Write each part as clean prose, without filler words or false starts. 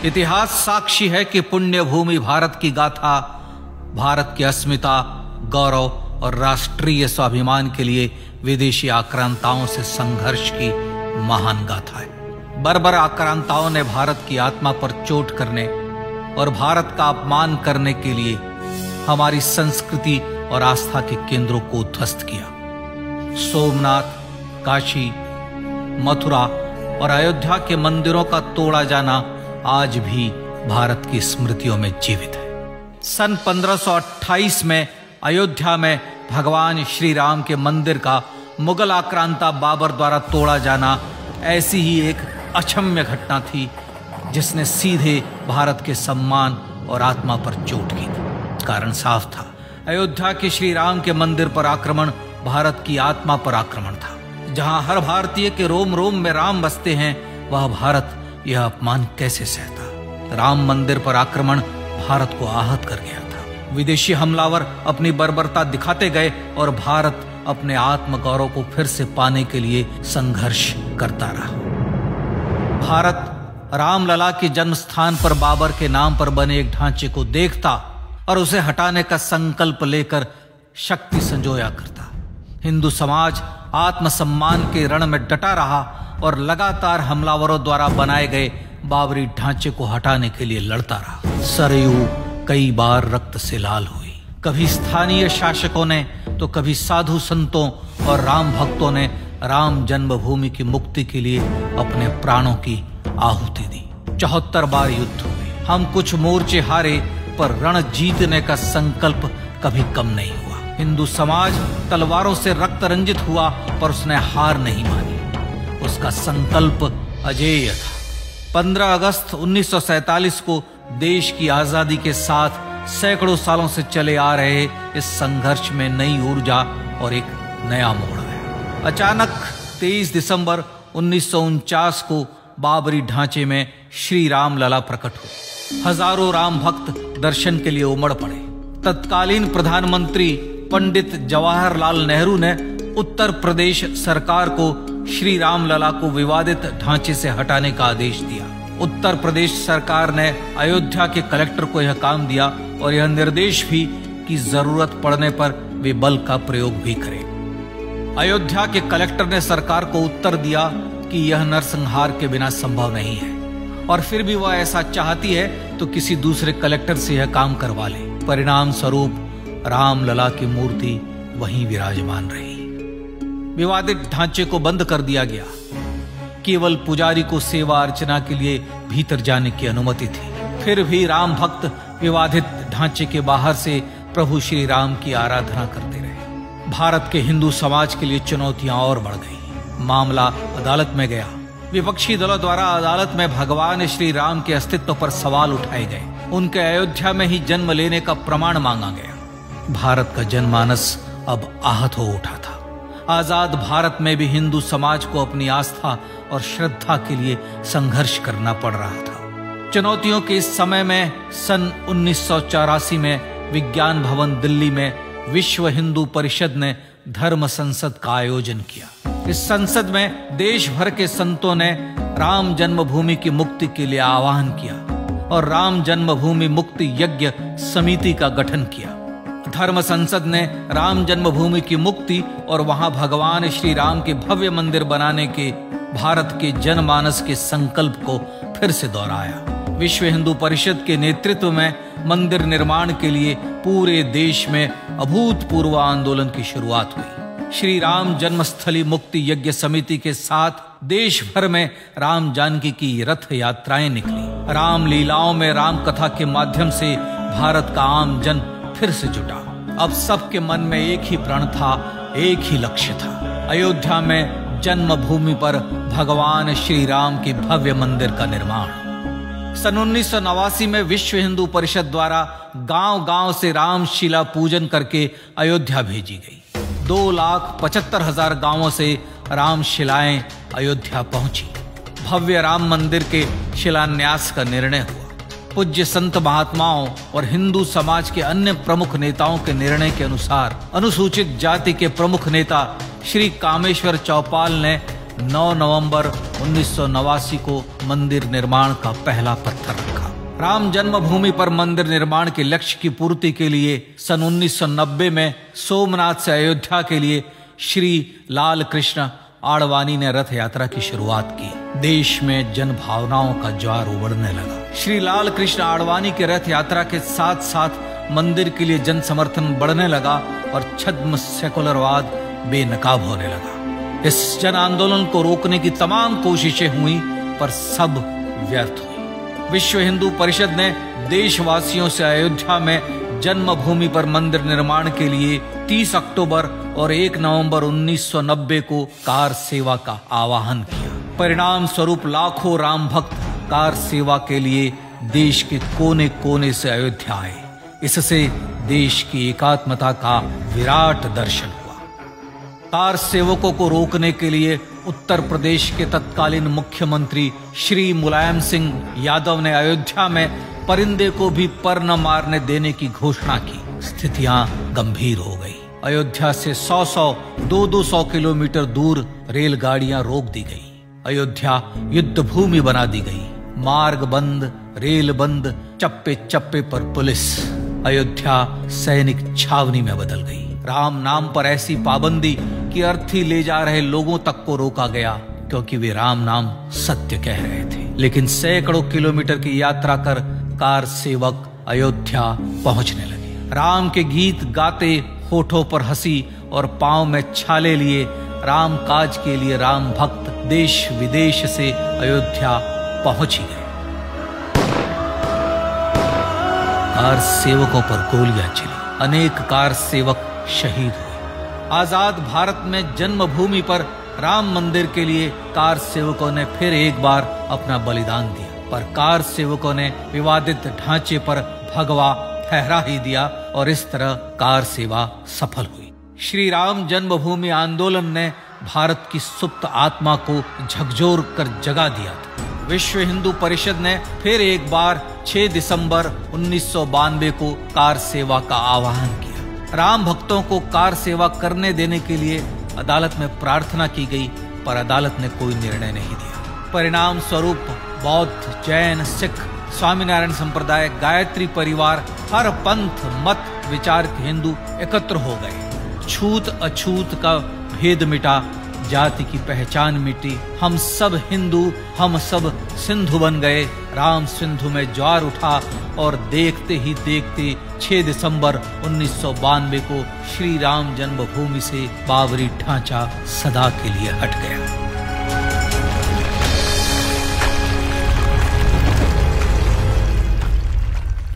इतिहास साक्षी है कि पुण्य भूमि भारत की गाथा भारत की अस्मिता, गौरव और राष्ट्रीय स्वाभिमान के लिए विदेशी आक्रांताओं से संघर्ष की महान गाथा है। बर्बर आक्रांताओं ने भारत की आत्मा पर चोट करने और भारत का अपमान करने के लिए हमारी संस्कृति और आस्था के केंद्रों को ध्वस्त किया। सोमनाथ, काशी, मथुरा और अयोध्या के मंदिरों का तोड़ा जाना आज भी भारत की स्मृतियों में जीवित है। सन 1528 में अयोध्या में भगवान श्री राम के मंदिर का मुगल आक्रांता बाबर द्वारा तोड़ा जाना ऐसी ही एक अक्षम्य घटना थी जिसने सीधे भारत के सम्मान और आत्मा पर चोट की थी। कारण साफ था, अयोध्या के श्री राम के मंदिर पर आक्रमण भारत की आत्मा पर आक्रमण था। जहां हर भारतीय के रोम रोम में राम बसते हैं, वह भारत यह अपमान कैसे सहता। राम मंदिर पर आक्रमण भारत को आहत कर गया था। विदेशी हमलावर अपनी बर्बरता दिखाते गए और भारत अपने आत्मगौरव को फिर से पाने के लिए संघर्ष करता रहा। भारत रामलला के जन्म स्थान पर बाबर के नाम पर बने एक ढांचे को देखता और उसे हटाने का संकल्प लेकर शक्ति संजोया करता। हिंदू समाज आत्मसम्मान के रण में डटा रहा और लगातार हमलावरों द्वारा बनाए गए बाबरी ढांचे को हटाने के लिए लड़ता रहा। सरयू कई बार रक्त से लाल हुई। कभी स्थानीय शासकों ने तो कभी साधु संतों और राम भक्तों ने राम जन्मभूमि की मुक्ति के लिए अपने प्राणों की आहुति दी। 74 बार युद्ध हुए। हम कुछ मोर्चे हारे, पर रण जीतने का संकल्प कभी कम नहीं हुआ। हिंदू समाज तलवारों से रक्त रंजित हुआ, पर उसने हार नहीं मानी। उसका संकल्प अजेय था। 15 अगस्त 1947 को देश की आजादी के साथ सैकड़ों सालों से चले आ रहे इस संघर्ष में नई ऊर्जा और एक नया मोड़ आया। अचानक 23 दिसंबर 1949 को बाबरी ढांचे में श्री राम लला प्रकट हुए। हजारों राम भक्त दर्शन के लिए उमड़ पड़े। तत्कालीन प्रधानमंत्री पंडित जवाहरलाल नेहरू ने उत्तर प्रदेश सरकार को श्री राम लला को विवादित ढांचे से हटाने का आदेश दिया। उत्तर प्रदेश सरकार ने अयोध्या के कलेक्टर को यह काम दिया और यह निर्देश भी कि जरूरत पड़ने पर वे बल का प्रयोग भी करें। अयोध्या के कलेक्टर ने सरकार को उत्तर दिया कि यह नरसंहार के बिना संभव नहीं है और फिर भी वह ऐसा चाहती है तो किसी दूसरे कलेक्टर से यह काम करवा ले। परिणाम स्वरूप रामलला की मूर्ति वहीं विराजमान रही। विवादित ढांचे को बंद कर दिया गया। केवल पुजारी को सेवा अर्चना के लिए भीतर जाने की अनुमति थी। फिर भी राम भक्त विवादित ढांचे के बाहर से प्रभु श्री राम की आराधना करते रहे। भारत के हिंदू समाज के लिए चुनौतियां और बढ़ गई। मामला अदालत में गया। विपक्षी दलों द्वारा अदालत में भगवान श्री राम के अस्तित्व पर सवाल उठाए गए। उनके अयोध्या में ही जन्म लेने का प्रमाण मांगा गया। भारत का जनमानस अब आहत हो उठा था। आजाद भारत में भी हिंदू समाज को अपनी आस्था और श्रद्धा के लिए संघर्ष करना पड़ रहा था। चुनौतियों के इस समय में सन 1984 में विज्ञान भवन दिल्ली में विश्व हिंदू परिषद ने धर्म संसद का आयोजन किया। इस संसद में देश भर के संतों ने राम जन्मभूमि की मुक्ति के लिए आह्वान किया और राम जन्मभूमि मुक्ति यज्ञ समिति का गठन किया। धर्म संसद ने राम जन्मभूमि की मुक्ति और वहां भगवान श्री राम के भव्य मंदिर बनाने के भारत के जनमानस के संकल्प को फिर से दोहराया। विश्व हिंदू परिषद के नेतृत्व में मंदिर निर्माण के लिए पूरे देश में अभूतपूर्व आंदोलन की शुरुआत हुई। श्री राम जन्मस्थली मुक्ति यज्ञ समिति के साथ देश भर में राम जानकी की रथ यात्राएं निकली। राम लीलाओं में राम कथा के माध्यम से भारत का आम जन फिर से जुटा। अब सबके मन में एक ही प्रण था, एक ही लक्ष्य था। अयोध्या में जन्मभूमि पर भगवान श्री राम के भव्य मंदिर का निर्माण। सन 1989 में विश्व हिंदू परिषद द्वारा गांव-गांव से रामशिला पूजन करके अयोध्या भेजी गई। 2,75,000 गांवों से रामशिलाएं अयोध्या पहुंची। भव्य राम मंदिर के शिलान्यास का निर्णय हुआ। पूज्य संत महात्माओं और हिंदू समाज के अन्य प्रमुख नेताओं के निर्णय के अनुसार अनुसूचित जाति के प्रमुख नेता श्री कामेश्वर चौपाल ने 9 नवंबर 1989 को मंदिर निर्माण का पहला पत्थर रखा। राम जन्मभूमि पर मंदिर निर्माण के लक्ष्य की पूर्ति के लिए सन 1990 में सोमनाथ से अयोध्या के लिए श्री लाल कृष्ण आडवाणी ने रथ यात्रा की शुरुआत की। देश में जन भावनाओं का ज्वार उमड़ने लगा। श्री लाल कृष्ण आडवाणी के रथ यात्रा के साथ साथ मंदिर के लिए जन समर्थन बढ़ने लगा और छद्म सेकुलरवाद बेनकाब होने लगा। इस जन आंदोलन को रोकने की तमाम कोशिशें हुई पर सब व्यर्थ हुई। विश्व हिंदू परिषद ने देशवासियों से अयोध्या में जन्मभूमि पर मंदिर निर्माण के लिए 30 अक्टूबर और 1 नवंबर 1990 को कार सेवा का आह्वान किया। परिणाम स्वरूप लाखों राम भक्त कार सेवा के लिए देश के कोने कोने से अयोध्या आए। इससे देश की एकात्मता का विराट दर्शन हुआ। कार सेवकों को रोकने के लिए उत्तर प्रदेश के तत्कालीन मुख्यमंत्री श्री मुलायम सिंह यादव ने अयोध्या में परिंदे को भी पर न मारने देने की घोषणा की। स्थितियां गंभीर हो गई। अयोध्या से 200 किलोमीटर दूर रेलगाड़ियां रोक दी गई। अयोध्या युद्ध भूमि बना दी गई। मार्ग बंद, रेल बंद, चप्पे चप्पे पर पुलिस। अयोध्या सैनिक छावनी में बदल गई। राम नाम पर ऐसी पाबंदी कि अर्थी ले जा रहे लोगों तक को रोका गया क्योंकि वे राम नाम सत्य कह रहे थे। लेकिन सैकड़ों किलोमीटर की यात्रा कर कार सेवक अयोध्या पहुंचने लगे। राम के गीत गाते, होठों पर हंसी और पांव में छाले लिए राम काज के लिए राम भक्त देश विदेश से अयोध्या पहुंच ही गए। कार सेवकों पर गोलियां चली। अनेक कार सेवक शहीद हुए। आजाद भारत में जन्मभूमि पर राम मंदिर के लिए कार सेवकों ने फिर एक बार अपना बलिदान दिया, पर कार सेवकों ने विवादित ढांचे पर भगवा फहरा ही दिया और इस तरह कार सेवा सफल हुई। श्री राम जन्मभूमि आंदोलन ने भारत की सुप्त आत्मा को झकझोर कर जगा दिया था। विश्व हिंदू परिषद ने फिर एक बार 6 दिसंबर 1992 को कार सेवा का आह्वान किया। राम भक्तों को कार सेवा करने देने के लिए अदालत में प्रार्थना की गई, पर अदालत ने कोई निर्णय नहीं दिया। परिणाम स्वरूप बौद्ध, जैन, सिख, स्वामीनारायण संप्रदाय, गायत्री परिवार, हर पंथ मत विचार के हिंदू एकत्र हो गए। छूत अछूत का भेद मिटा, जाति की पहचान मिटी। हम सब हिंदू, हम सब सिंधु बन गए। राम सिंधु में ज्वार उठा और देखते ही देखते 6 दिसंबर 1992 को श्री राम जन्मभूमि से बाबरी ढांचा सदा के लिए हट गया।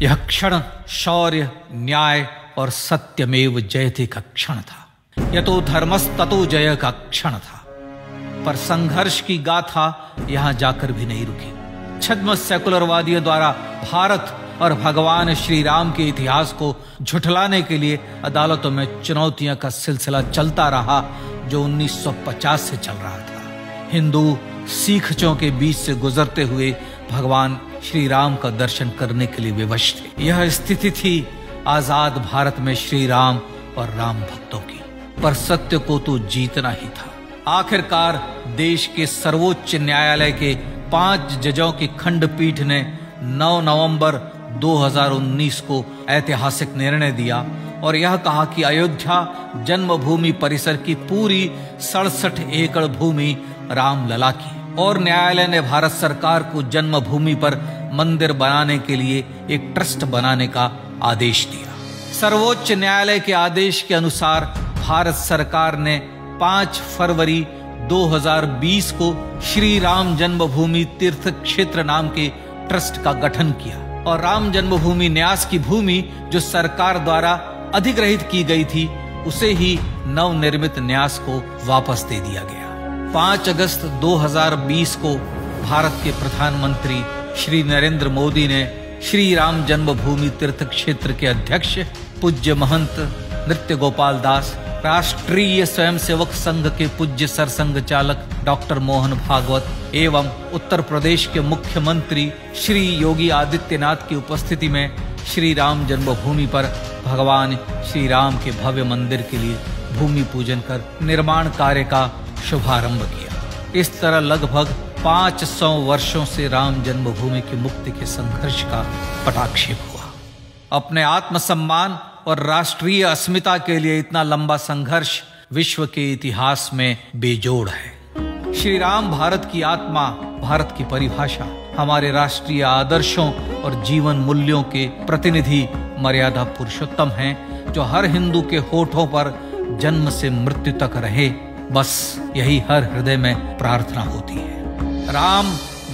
यह क्षण शौर्य, न्याय और सत्यमेव जयते का क्षण था। यतो धर्मस्ततो जय का क्षण था। पर संघर्ष की गाथा यहां जाकर भी नहीं रुकी। छद्म सेकुलरवादियों द्वारा भारत और भगवान श्री राम के इतिहास को झुठलाने के लिए अदालतों में चुनौतियों का सिलसिला चलता रहा, जो 1950 से चल रहा था। हिंदू सिखों के बीच से गुजरते हुए भगवान श्री राम का दर्शन करने के लिए विवश थे। यह स्थिति थी आजाद भारत में श्री राम और राम भक्तों की। पर सत्य को तो जीतना ही था। आखिरकार देश के सर्वोच्च न्यायालय के 5 जजों की खंडपीठ ने 9 नवंबर 2019 को ऐतिहासिक निर्णय दिया और यह कहा कि अयोध्या जन्मभूमि परिसर की पूरी 67 एकड़ भूमि रामलला की। और न्यायालय ने भारत सरकार को जन्मभूमि पर मंदिर बनाने के लिए एक ट्रस्ट बनाने का आदेश दिया। सर्वोच्च न्यायालय के आदेश के अनुसार भारत सरकार ने 5 फरवरी 2020 को श्री राम जन्मभूमि तीर्थ क्षेत्र नाम के ट्रस्ट का गठन किया और राम जन्मभूमि न्यास की भूमि जो सरकार द्वारा अधिग्रहित की गई थी, उसे ही नवनिर्मित न्यास को वापस दे दिया गया। 5 अगस्त 2020 को भारत के प्रधानमंत्री श्री नरेंद्र मोदी ने श्री राम जन्मभूमि तीर्थ क्षेत्र के अध्यक्ष पूज्य महंत नृत्य गोपाल दास, राष्ट्रीय स्वयंसेवक संघ के पूज्य सरसंघ चालक डॉक्टर मोहन भागवत एवं उत्तर प्रदेश के मुख्यमंत्री श्री योगी आदित्यनाथ की उपस्थिति में श्री राम जन्मभूमि पर भगवान श्री राम के भव्य मंदिर के लिए भूमि पूजन कर निर्माण कार्य का शुभारंभ किया। इस तरह लगभग 500 वर्षों से राम जन्मभूमि की मुक्ति के संघर्ष का पटाक्षेप हुआ। अपने आत्मसम्मान और राष्ट्रीय अस्मिता के लिए इतना लंबा संघर्ष विश्व के इतिहास में बेजोड़ है। श्री राम भारत की आत्मा, भारत की परिभाषा, हमारे राष्ट्रीय आदर्शों और जीवन मूल्यों के प्रतिनिधि मर्यादा पुरुषोत्तम हैं, जो हर हिंदू के होठों पर जन्म से मृत्यु तक रहे। बस यही हर हृदय में प्रार्थना होती है। राम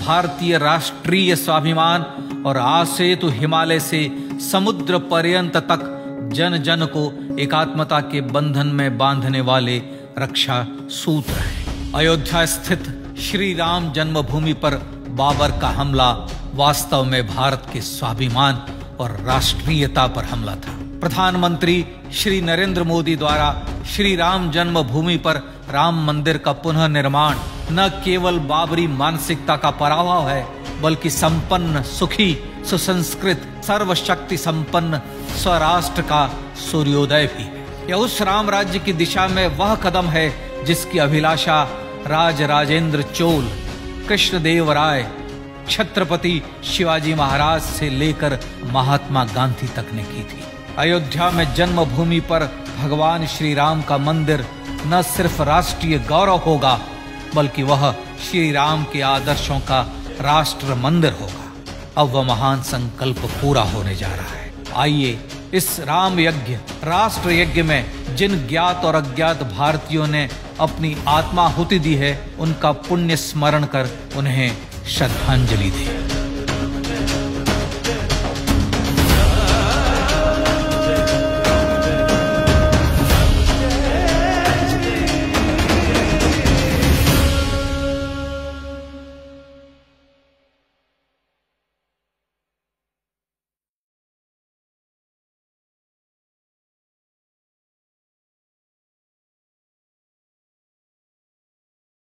भारतीय राष्ट्रीय स्वाभिमान और आसेतु हिमालय से समुद्र पर्यंत तक जन जन को एकात्मता के बंधन में बांधने वाले रक्षा सूत्र है। अयोध्या स्थित श्री राम जन्मभूमि पर बाबर का हमला वास्तव में भारत के स्वाभिमान और राष्ट्रीयता पर हमला था। प्रधानमंत्री श्री नरेंद्र मोदी द्वारा श्री राम जन्मभूमि पर राम मंदिर का पुनः निर्माण न केवल बाबरी मानसिकता का पराभव है, बल्कि संपन्न, सुखी, सुसंस्कृत, सर्वशक्ति संपन्न स्वराष्ट्र का सूर्योदय भी है। यह उस राम राज्य की दिशा में वह कदम है जिसकी अभिलाषा राज राजेंद्र चोल, कृष्णदेव राय, छत्रपति शिवाजी महाराज से लेकर महात्मा गांधी तक ने की थी। अयोध्या में जन्मभूमि पर भगवान श्री राम का मंदिर न सिर्फ राष्ट्रीय गौरव होगा, बल्कि वह श्री राम के आदर्शों का राष्ट्र मंदिर होगा। अब वह महान संकल्प पूरा होने जा रहा है। आइए इस राम यज्ञ, राष्ट्र यज्ञ में जिन ज्ञात और अज्ञात भारतीयों ने अपनी आत्माहुति दी है, उनका पुण्य स्मरण कर उन्हें श्रद्धांजलि दें।